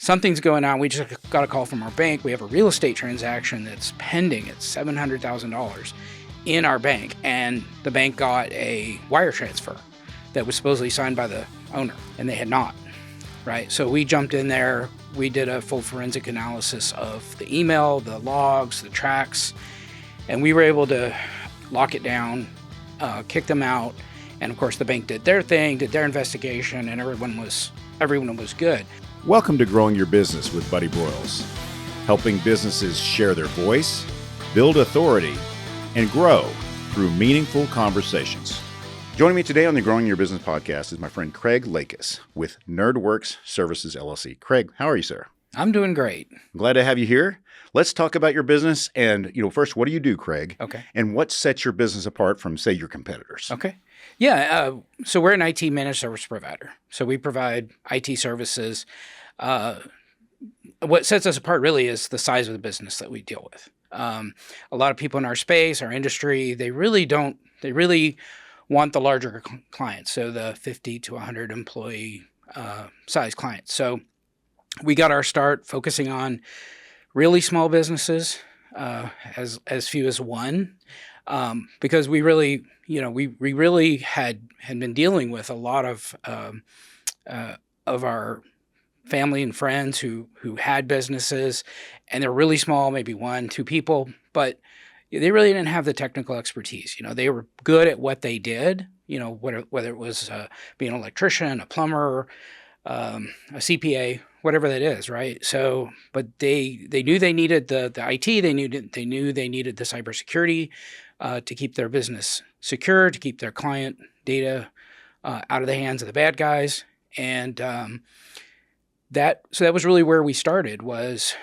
something's going on. We just got a call from our bank. We have a real estate transaction that's pending. It's $700,000 in our bank. And the bank got a wire transfer that was supposedly signed by the owner, and they had not, right? So we jumped in there. We did a full forensic analysis of the email, the logs, the tracks, and we were able to lock it down, kick them out. And of course, the bank did their thing, did their investigation, and everyone was good. Welcome to Growing Your Business with Buddy Broyles, helping businesses share their voice, build authority, and grow through meaningful conversations. Joining me today on the Growing Your Business podcast is my friend Craig Leikis with Nerdworks Services, LLC. Craig, how are you, sir? I'm doing great. Glad to have you here. Let's talk about your business. And, first, what do you do, Craig? Okay. And what sets your business apart from, say, your competitors? Okay. Yeah. So we're an IT managed service provider. So we provide IT services. What sets us apart really is the size of the business that we deal with. A lot of people in our space, our industry, they really want the larger clients. So the 50 to 100 employee size clients. So we got our start focusing on really small businesses, as few as one, because we really, we really had been dealing with a lot of our family and friends who had businesses, and they're really small, maybe 1-2 people, but they really didn't have the technical expertise. They were good at what they did, whether it was being an electrician, a plumber, a CPA, whatever that is, right? So, but they knew they needed the IT, they knew they needed the cybersecurity to keep their business secure, to keep their client data out of the hands of the bad guys, and that was really where we started, was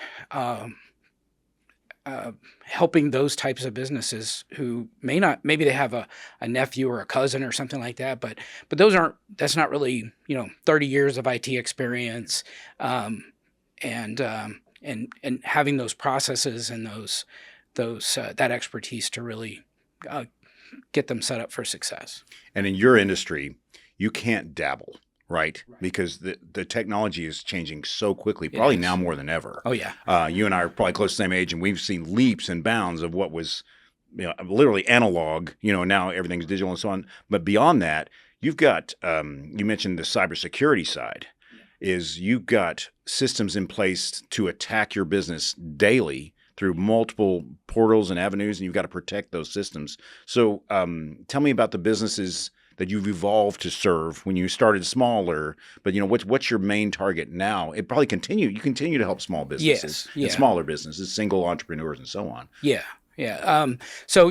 helping those types of businesses who maybe they have a nephew or a cousin or something like that, but that's not really, 30 years of IT experience, and having those processes and that expertise to really get them set up for success. And in your industry, you can't dabble. Right? Because the technology is changing so quickly, probably now more than ever. Oh, yeah. You and I are probably close to the same age, and we've seen leaps and bounds of what was literally analog. Now everything's digital and so on. But beyond that, you've got, you mentioned the cybersecurity side, is you've got systems in place to attack your business daily through multiple portals and avenues, and you've got to protect those systems. So tell me about the businesses that you've evolved to serve when you started smaller, but what's your main target now? It probably you continue to help small businesses, and smaller businesses, single entrepreneurs, and so on. Yeah. So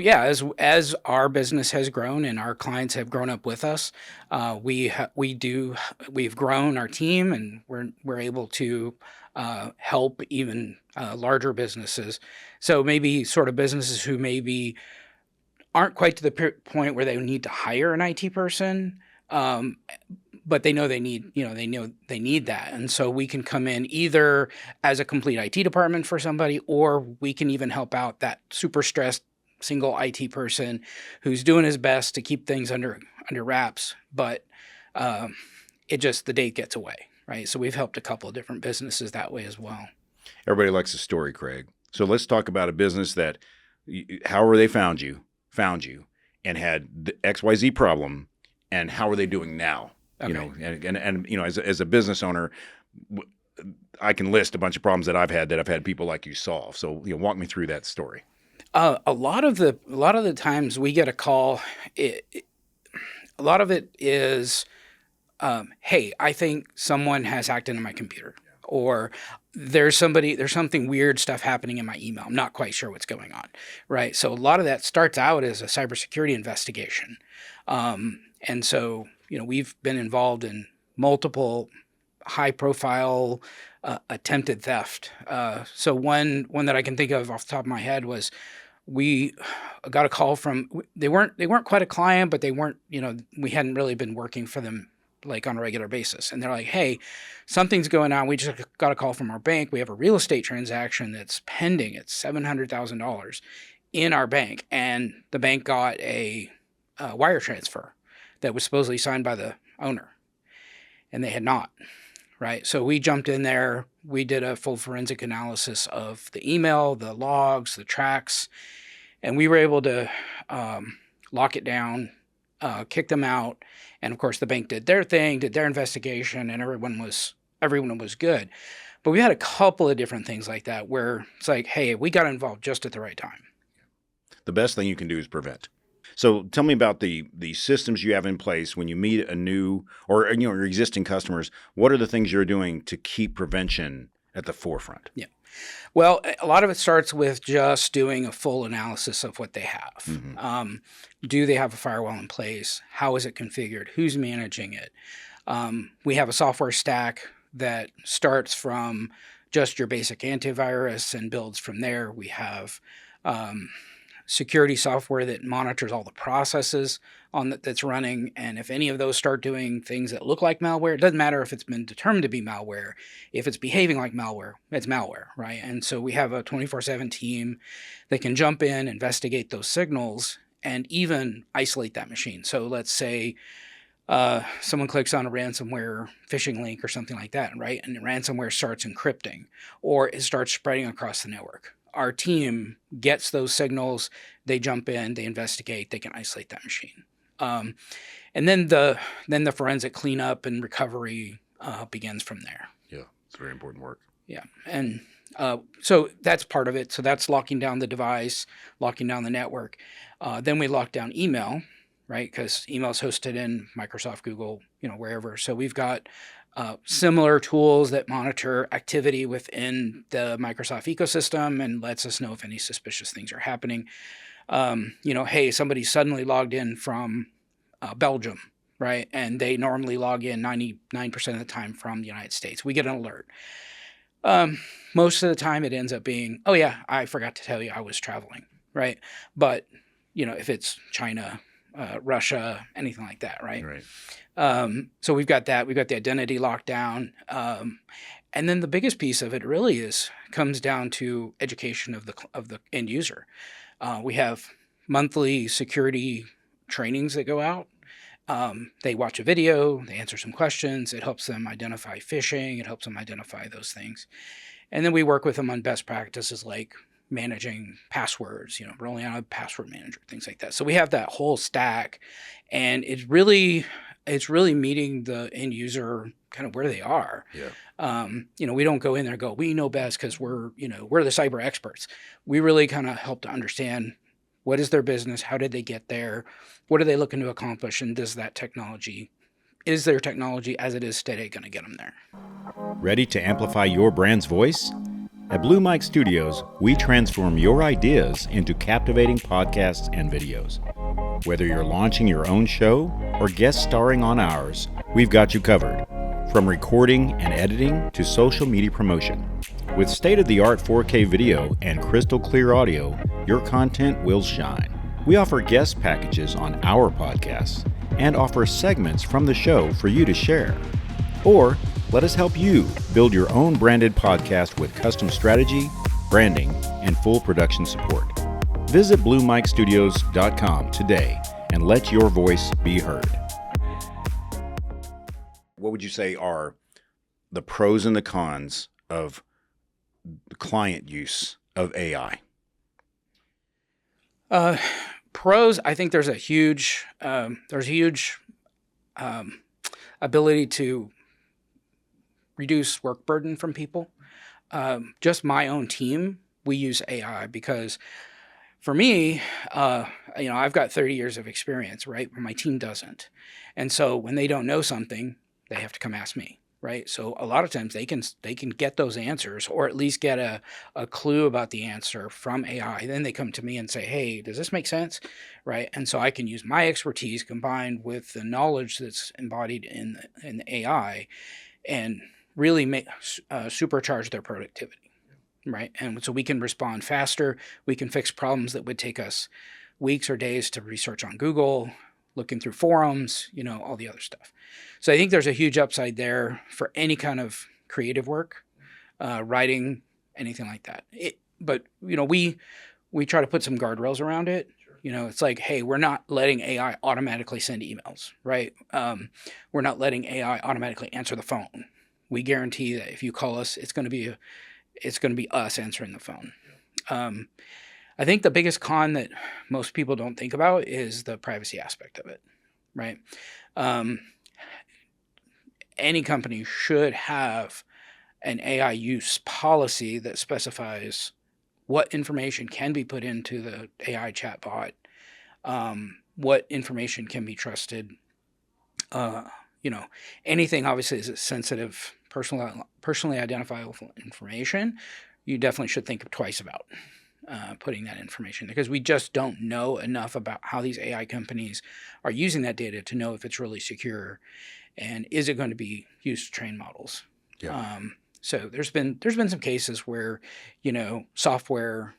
as our business has grown and our clients have grown up with us, we've grown our team, and we're able to help even larger businesses. So maybe sort of businesses who maybe aren't quite to the point where they need to hire an IT person, but they know they need that. And so we can come in either as a complete IT department for somebody, or we can even help out that super stressed single IT person who's doing his best to keep things under wraps, but the date gets away, right? So we've helped a couple of different businesses that way as well. Everybody likes a story, Craig. So let's talk about a business that, however they found you and had the XYZ problem, and how are they doing now? Okay. As a business owner, I can list a bunch of problems that I've had people like you solve. So walk me through that story. A lot of the times we get a call, a lot of it is, hey, I think someone has hacked into my computer, or there's something weird stuff happening in my email. I'm not quite sure what's going on, right? So a lot of that starts out as a cybersecurity investigation. And so, we've been involved in multiple high-profile attempted theft. So one that I can think of off the top of my head was, we got a call from, they weren't quite a client, but they weren't, we hadn't really been working for them like on a regular basis. And they're like, hey, something's going on. We just got a call from our bank. We have a real estate transaction that's pending. It's $700,000 in our bank. And the bank got a wire transfer that was supposedly signed by the owner. And they had not, right? So we jumped in there. We did a full forensic analysis of the email, the logs, the tracks, and we were able to lock it down, kick them out. And of course, the bank did their thing, did their investigation, and everyone was good. But we had a couple of different things like that where it's like, hey, we got involved just at the right time. The best thing you can do is prevent. So tell me about the systems you have in place when you meet a new or your existing customers. What are the things you're doing to keep prevention at the forefront? Yeah. Well, a lot of it starts with just doing a full analysis of what they have. Mm-hmm. Do they have a firewall in place? How is it configured? Who's managing it? We have a software stack that starts from just your basic antivirus and builds from there. We have security software that monitors all the processes that's running. And if any of those start doing things that look like malware, it doesn't matter if it's been determined to be malware. If it's behaving like malware, it's malware, right? And so we have a 24/7 team that can jump in, investigate those signals, and even isolate that machine. So let's say someone clicks on a ransomware phishing link or something like that, right? And the ransomware starts encrypting or it starts spreading across the network. Our team gets those signals, they jump in, they investigate, they can isolate that machine. And then the forensic cleanup and recovery begins from there. Yeah, it's very important work. Yeah, and so that's part of it. So that's locking down the device, locking down the network. Then we lock down email, right? Because email is hosted in Microsoft, Google, wherever. So we've got similar tools that monitor activity within the Microsoft ecosystem and lets us know if any suspicious things are happening. Hey, somebody suddenly logged in from Belgium, right? And they normally log in 99% of the time from the United States. We get an alert. Most of the time it ends up being, oh yeah, I forgot to tell you I was traveling, right? But, if it's China, Russia, anything like that, right? Right. So we've got that. We've got the identity lockdown. And then the biggest piece of it really comes down to education of the end user. We have monthly security trainings that go out. They watch a video, they answer some questions. It helps them identify phishing. It helps them identify those things. And then we work with them on best practices like managing passwords, rolling out a password manager, things like that. So we have that whole stack, and it's really meeting the end user kind of where they are. Yeah. We don't go in there and go, we know best because we're the cyber experts. We really kind of help to understand what is their business, how did they get there, what are they looking to accomplish, and is their technology as it is today going to get them there? Ready to amplify your brand's voice? At Blue Mike Studios, we transform your ideas into captivating podcasts and videos. Whether you're launching your own show or guest starring on ours, we've got you covered. From recording and editing to social media promotion. With state-of-the-art 4K video and crystal clear audio, your content will shine. We offer guest packages on our podcasts and offer segments from the show for you to share. Or let us help you build your own branded podcast with custom strategy, branding, and full production support. Visit BlueMikeStudios.com today and let your voice be heard. What would you say are the pros and the cons of the client use of AI? Pros, I think there's a huge ability to reduce work burden from people. Just my own team, we use AI because for me, I've got 30 years of experience, right? But my team doesn't. And so when they don't know something, they have to come ask me, right? So a lot of times they can get those answers or at least get a clue about the answer from AI. Then they come to me and say, hey, does this make sense? Right? And so I can use my expertise combined with the knowledge that's embodied in the AI and really supercharge their productivity, right? And so we can respond faster. We can fix problems that would take us weeks or days to research on Google, looking through forums, all the other stuff. So I think there's a huge upside there for any kind of creative work, writing, anything like that. But we try to put some guardrails around it. It's like, hey, we're not letting AI automatically send emails, right? We're not letting AI automatically answer the phone. we guarantee that if you call us, it's going to be us answering the phone. I think the biggest con that most people don't think about is the privacy aspect of it, right? Any company should have an AI use policy that specifies what information can be put into the AI chatbot, what information can be trusted. Anything obviously is sensitive, personally identifiable information. You definitely should think twice about putting that information, because we just don't know enough about how these AI companies are using that data to know if it's really secure, and is it going to be used to train models. Yeah. So there's been some cases where, software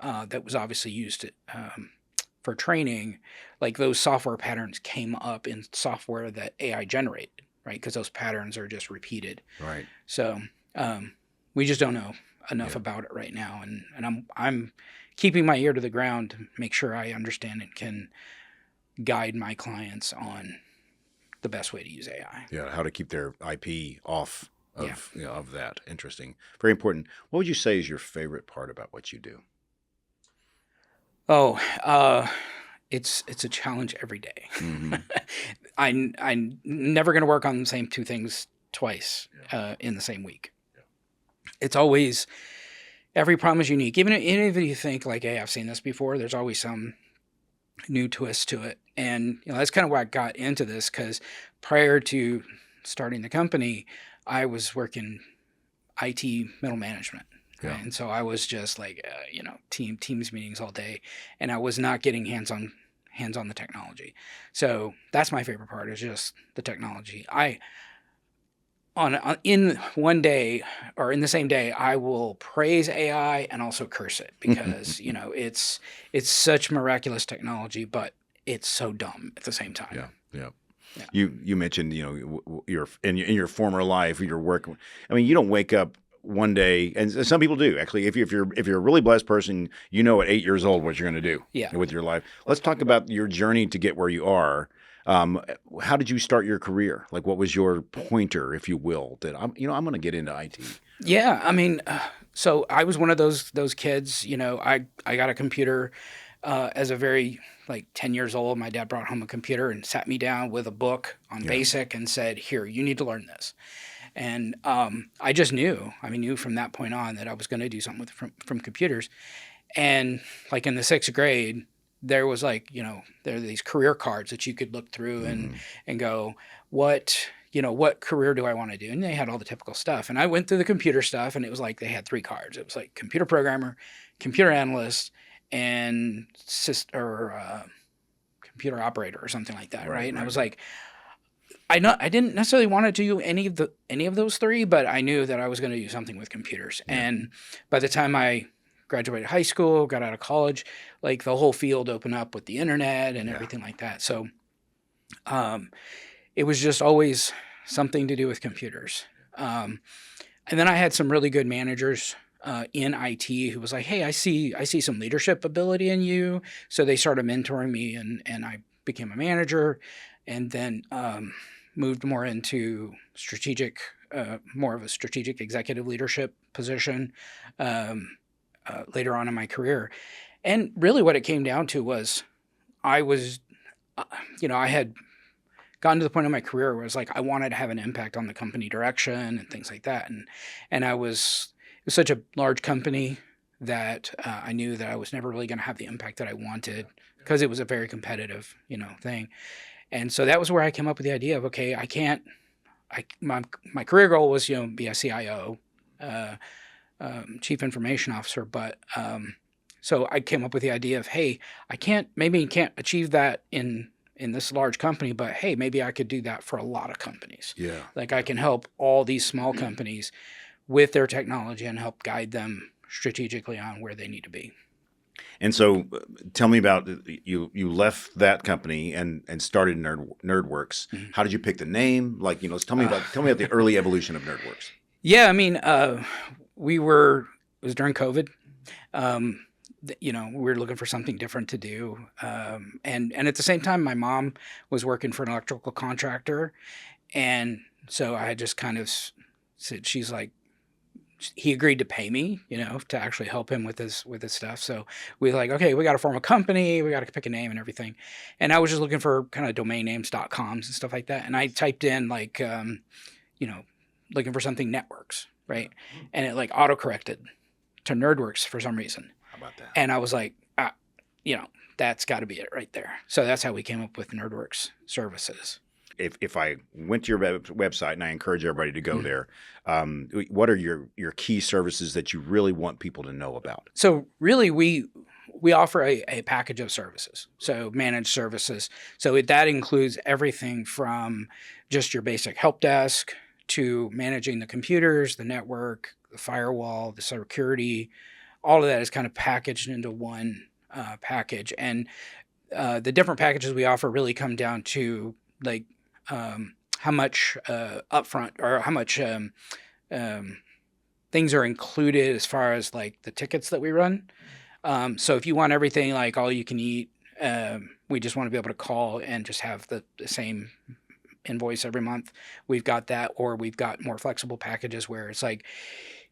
that was obviously used for training, like those software patterns came up in software that AI generated, right? Because those patterns are just repeated. Right. So we just don't know enough about it right now, and I'm keeping my ear to the ground to make sure I understand and can guide my clients on the best way to use AI. Yeah, how to keep their IP off of that. Interesting. Very important. What would you say is your favorite part about what you do? Oh, it's a challenge every day. Mm-hmm. I'm never going to work on the same two things twice in the same week. It's always, every problem is unique. Even if you think like, hey, I've seen this before, there's always some new twist to it. And that's kind of why I got into this, because prior to starting the company, I was working IT middle management. Yeah. Right? And so I was just like, teams meetings all day, and I was not getting hands on the technology. So that's my favorite part, is just the technology. In one day, or in the same day, I will praise AI and also curse it, because it's such miraculous technology, but it's so dumb at the same time. Yeah. You mentioned your in your former life, your work. I mean, you don't wake up one day, and some people do actually. If you're a really blessed person, at 8 years old what you're going to do with your life. Let's talk about your journey to get where you are. How did you start your career? Like, what was your pointer, if you will, that I'm going to get into IT? Yeah, I mean, so I was one of those kids. I got a computer as a very 10 years old. My dad brought home a computer and sat me down with a book on BASIC and said, "Here, you need to learn this." And I just knew. I knew from that point on that I was going to do something from computers. And in the 6th grade, there was there are these career cards that you could look through and go, what career do I want to do? And they had all the typical stuff. And I went through the computer stuff, and it was they had 3 cards. It was computer programmer, computer analyst, and computer operator or something like that, right? And I was like, I didn't necessarily want to do any of those 3, but I knew that I was going to do something with computers. Yeah. And by the time I graduated high school, got out of college, the whole field opened up with the internet and everything like that. So it was just always something to do with computers. And then I had some really good managers in IT who was like, "Hey, I see some leadership ability in you." So they started mentoring me, and I became a manager, and then moved more into more of a strategic executive leadership position later on in my career. And really what it came down to was I was, I had gotten to the point in my career where it was I wanted to have an impact on the company direction and things like that. And it was such a large company that I knew that I was never really going to have the impact that I wanted, because it was a very competitive, thing. And so that was where I came up with the idea of, okay, my career goal was, be a CIO, chief information officer. But so I came up with the idea of, hey, maybe you can't achieve that in this large company, but hey, maybe I could do that for a lot of companies. Yeah. I can help all these small companies with their technology and help guide them strategically on where they need to be. And so tell me about you left that company and started Nerdworks. Mm-hmm. How did you pick the name? Tell me about the early evolution of Nerdworks. Yeah, it was during COVID. We were looking for something different to do. And at the same time, my mom was working for an electrical contractor. And so I had just kind of she's like, he agreed to pay me, to actually help him with his stuff. So we were like, okay, we got to form a company. We got to pick a name and everything. And I was just looking for kind of domain names, .coms and stuff like that. And I typed in like, looking for something networks, right? And it like auto-corrected to Nerdworks for some reason. How about that? And I was like, that's got to be it right there. So that's how we came up with Nerdworks Services. If I went to your website, and I encourage everybody to go there, what are your key services that you really want people to know about? So really, we offer a package of services, so managed services. So that includes everything from just your basic help desk to managing the computers, the network, the firewall, the security. All of that is kind of packaged into one package. And the different packages we offer really come down to like how much upfront or how much things are included as far as like the tickets that we run. So if you want everything like all you can eat, we just want to be able to call and just have the same invoice every month. We've got that, or we've got more flexible packages where it's like,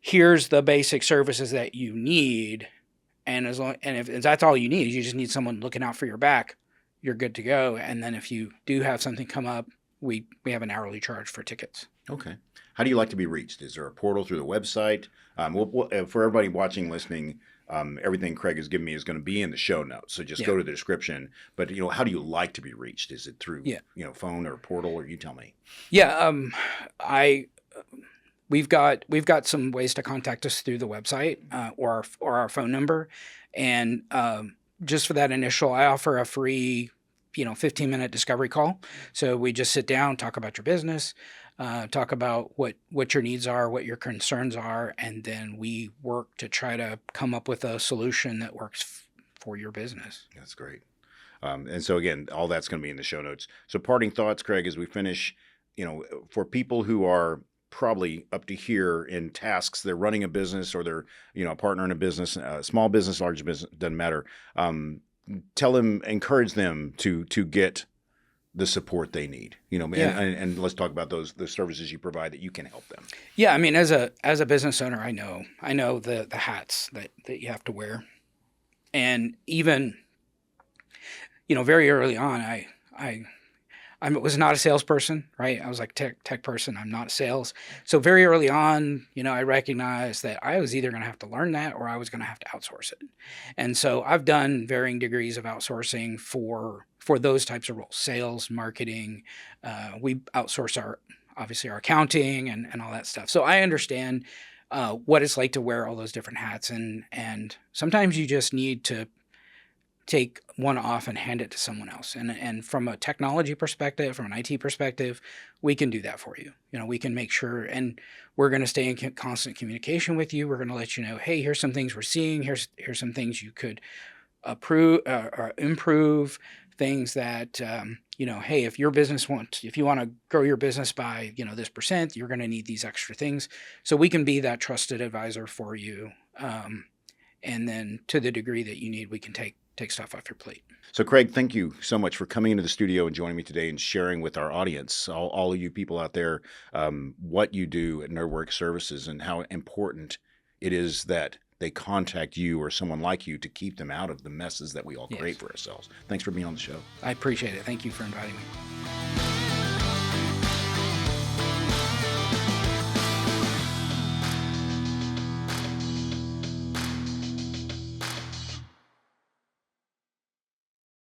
here's the basic services that you need. And if that's all you need, you just need someone looking out for your back, you're good to go. And then if you do have something come up, we have an hourly charge for tickets. Okay. How do you like to be reached? Is there a portal through the website? For everybody watching, listening, everything Craig has given me is going to be in the show notes. So just go to the description. But how do you like to be reached? Is it through phone or portal, or you tell me? Yeah, we've got some ways to contact us through the website or our phone number, and just for that initial, I offer a free 15-minute discovery call. So we just sit down, talk about your business, talk about what your needs are, what your concerns are, and then we work to try to come up with a solution that works for your business. That's great. And so again, all that's going to be in the show notes. So parting thoughts, Craig, as we finish, for people who are probably up to here in tasks, they're running a business or they're, a partner in a business, small business, large business, doesn't matter. Encourage them to get the support they need, and let's talk about the services you provide that you can help them. Yeah. I mean, as a business owner, I know the hats that you have to wear. And even, very early on, I was not a salesperson, right? I was like tech person. I'm not sales. So very early on, I recognized that I was either going to have to learn that or I was going to have to outsource it. And so I've done varying degrees of outsourcing for those types of roles, sales, marketing. We outsource our accounting and all that stuff. So I understand what it's like to wear all those different hats. And sometimes you just need to take one off and hand it to someone else. And from a technology perspective, from an IT perspective, we can do that for you. We can make sure, and we're going to stay in constant communication with you. We're going to let you know, hey, here's some things we're seeing. Here's some things you could or improve, things that, hey, if you want to grow your business by, this percent, you're going to need these extra things. So we can be that trusted advisor for you. And then to the degree that you need, we can take stuff off your plate. So Craig, thank you so much for coming into the studio and joining me today and sharing with our audience, all of you people out there, what you do at Nerdworks Services and how important it is that they contact you or someone like you to keep them out of the messes that we all create for ourselves. Thanks for being on the show. I appreciate it. Thank you for inviting me.